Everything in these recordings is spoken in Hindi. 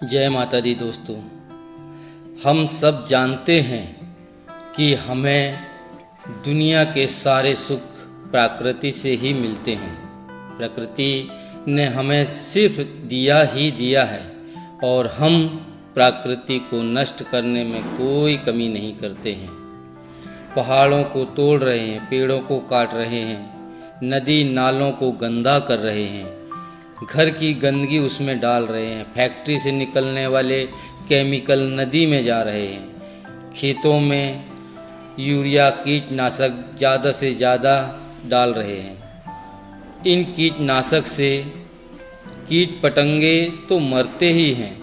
जय माता दी दोस्तों। हम सब जानते हैं कि हमें दुनिया के सारे सुख प्रकृति से ही मिलते हैं। प्रकृति ने हमें सिर्फ दिया ही दिया है और हम प्रकृति को नष्ट करने में कोई कमी नहीं करते हैं। पहाड़ों को तोड़ रहे हैं, पेड़ों को काट रहे हैं, नदी नालों को गंदा कर रहे हैं, घर की गंदगी उसमें डाल रहे हैं, फैक्ट्री से निकलने वाले केमिकल नदी में जा रहे हैं, खेतों में यूरिया कीटनाशक ज़्यादा से ज़्यादा डाल रहे हैं। इन कीटनाशक से कीट पतंगे तो मरते ही हैं,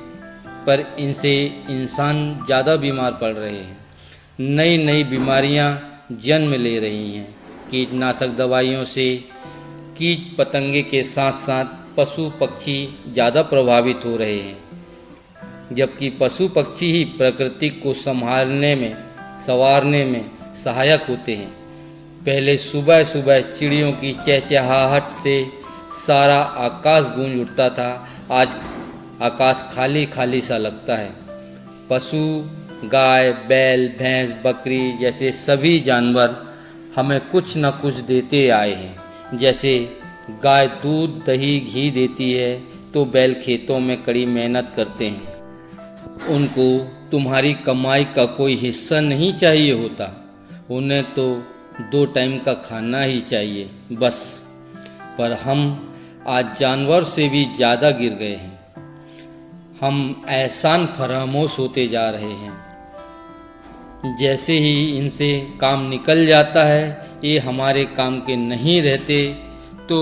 पर इनसे इंसान ज़्यादा बीमार पड़ रहे हैं। नई नई बीमारियां जन्म ले रही हैं। कीटनाशक दवाइयों से कीट पतंगे के साथ साथ पशु पक्षी ज़्यादा प्रभावित हो रहे हैं, जबकि पशु पक्षी ही प्रकृति को संभालने में संवारने में सहायक होते हैं। पहले सुबह सुबह चिड़ियों की चहचहाहट से सारा आकाश गूंज उठता था, आज आकाश खाली खाली सा लगता है। पशु गाय बैल भैंस बकरी जैसे सभी जानवर हमें कुछ न कुछ देते आए हैं। जैसे गाय दूध दही घी देती है तो बैल खेतों में कड़ी मेहनत करते हैं। उनको तुम्हारी कमाई का कोई हिस्सा नहीं चाहिए होता, उन्हें तो 2 टाइम का खाना ही चाहिए बस। पर हम आज जानवर से भी ज़्यादा गिर गए हैं। हम एहसान फरामोश होते जा रहे हैं। जैसे ही इनसे काम निकल जाता है, ये हमारे काम के नहीं रहते तो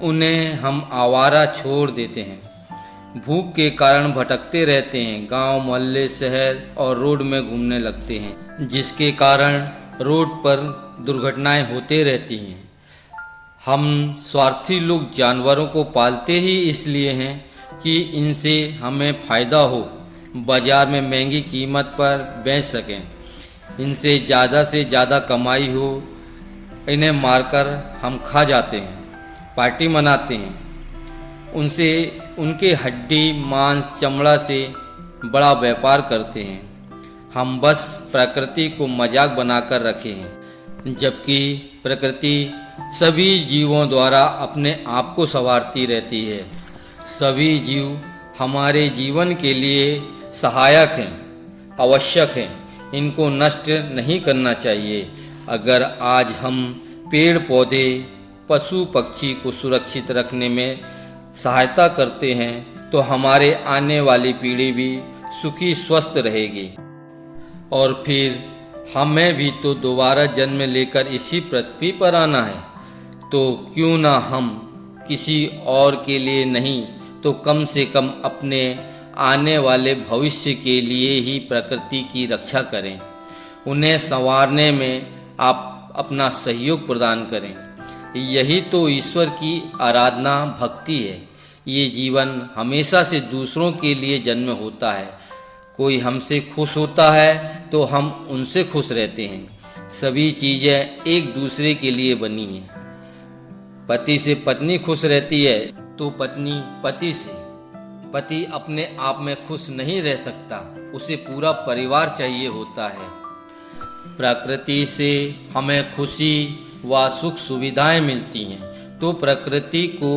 उन्हें हम आवारा छोड़ देते हैं। भूख के कारण भटकते रहते हैं, गांव मोहल्ले शहर और रोड में घूमने लगते हैं, जिसके कारण रोड पर दुर्घटनाएं होते रहती हैं। हम स्वार्थी लोग जानवरों को पालते ही इसलिए हैं कि इनसे हमें फ़ायदा हो, बाज़ार में महंगी कीमत पर बेच सकें, इनसे ज़्यादा से ज़्यादा कमाई हो। इन्हें मारकर हम खा जाते हैं, पार्टी मनाते हैं, उनसे उनके हड्डी मांस चमड़ा से बड़ा व्यापार करते हैं। हम बस प्रकृति को मजाक बनाकर रखे हैं, जबकि प्रकृति सभी जीवों द्वारा अपने आप को संवारती रहती है। सभी जीव हमारे जीवन के लिए सहायक हैं, आवश्यक हैं, इनको नष्ट नहीं करना चाहिए। अगर आज हम पेड़ पौधे पशु पक्षी को सुरक्षित रखने में सहायता करते हैं तो हमारे आने वाली पीढ़ी भी सुखी स्वस्थ रहेगी। और फिर हमें भी तो दोबारा जन्म लेकर इसी पृथ्वी पर आना है, तो क्यों ना हम किसी और के लिए नहीं तो कम से कम अपने आने वाले भविष्य के लिए ही प्रकृति की रक्षा करें, उन्हें संवारने में आप अपना सहयोग प्रदान करें। यही तो ईश्वर की आराधना भक्ति है। ये जीवन हमेशा से दूसरों के लिए जन्म होता है। कोई हमसे खुश होता है तो हम उनसे खुश रहते हैं। सभी चीज़ें एक दूसरे के लिए बनी हैं। पति से पत्नी खुश रहती है तो पत्नी पति से। पति अपने आप में खुश नहीं रह सकता, उसे पूरा परिवार चाहिए होता है। प्रकृति से हमें खुशी व सुख सुविधाएं मिलती हैं तो प्रकृति को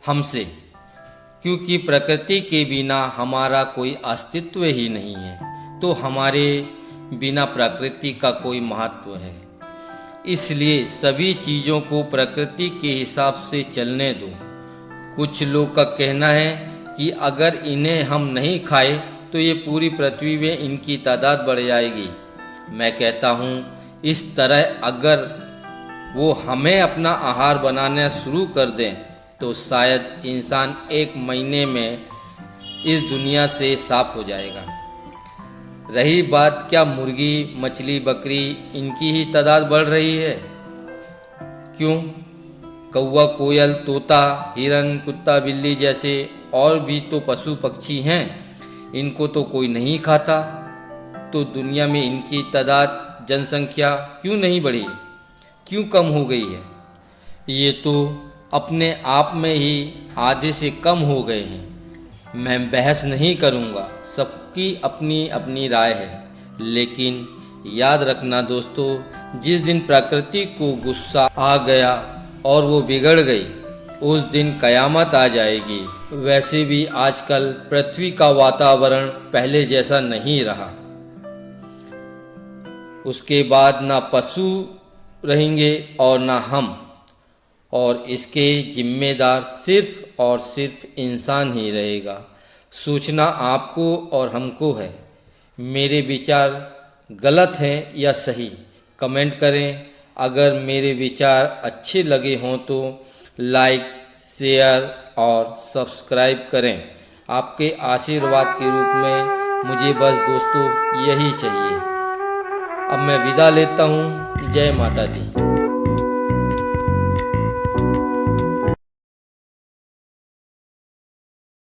हमसे, क्योंकि प्रकृति के बिना हमारा कोई अस्तित्व ही नहीं है, तो हमारे बिना प्रकृति का कोई महत्व है। इसलिए सभी चीज़ों को प्रकृति के हिसाब से चलने दो। कुछ लोग का कहना है कि अगर इन्हें हम नहीं खाए तो ये पूरी पृथ्वी में इनकी तादाद बढ़ जाएगी। मैं कहता हूँ इस तरह अगर वो हमें अपना आहार बनाना शुरू कर दें तो शायद इंसान 1 महीने में इस दुनिया से साफ हो जाएगा। रही बात क्या मुर्गी मछली बकरी इनकी ही तादाद बढ़ रही है? क्यों? कौवा कोयल तोता हिरन कुत्ता बिल्ली जैसे और भी तो पशु पक्षी हैं, इनको तो कोई नहीं खाता, तो दुनिया में इनकी तादाद जनसंख्या क्यों नहीं बढ़ी, क्यों कम हो गई है? ये तो अपने आप में ही आधे से कम हो गए हैं। मैं बहस नहीं करूँगा, सबकी अपनी अपनी राय है, लेकिन याद रखना दोस्तों, जिस दिन प्रकृति को गुस्सा आ गया और वो बिगड़ गई, उस दिन कयामत आ जाएगी। वैसे भी आजकल पृथ्वी का वातावरण पहले जैसा नहीं रहा। उसके बाद ना पशु रहेंगे और ना हम, और इसके जिम्मेदार सिर्फ और सिर्फ इंसान ही रहेगा। सोचना आपको और हमको है। मेरे विचार गलत हैं या सही, कमेंट करें। अगर मेरे विचार अच्छे लगे हों तो लाइक, शेयर और सब्सक्राइब करें। आपके आशीर्वाद के रूप में मुझे बस दोस्तों यही चाहिए। अब मैं विदा लेता हूँ। जय माता दी।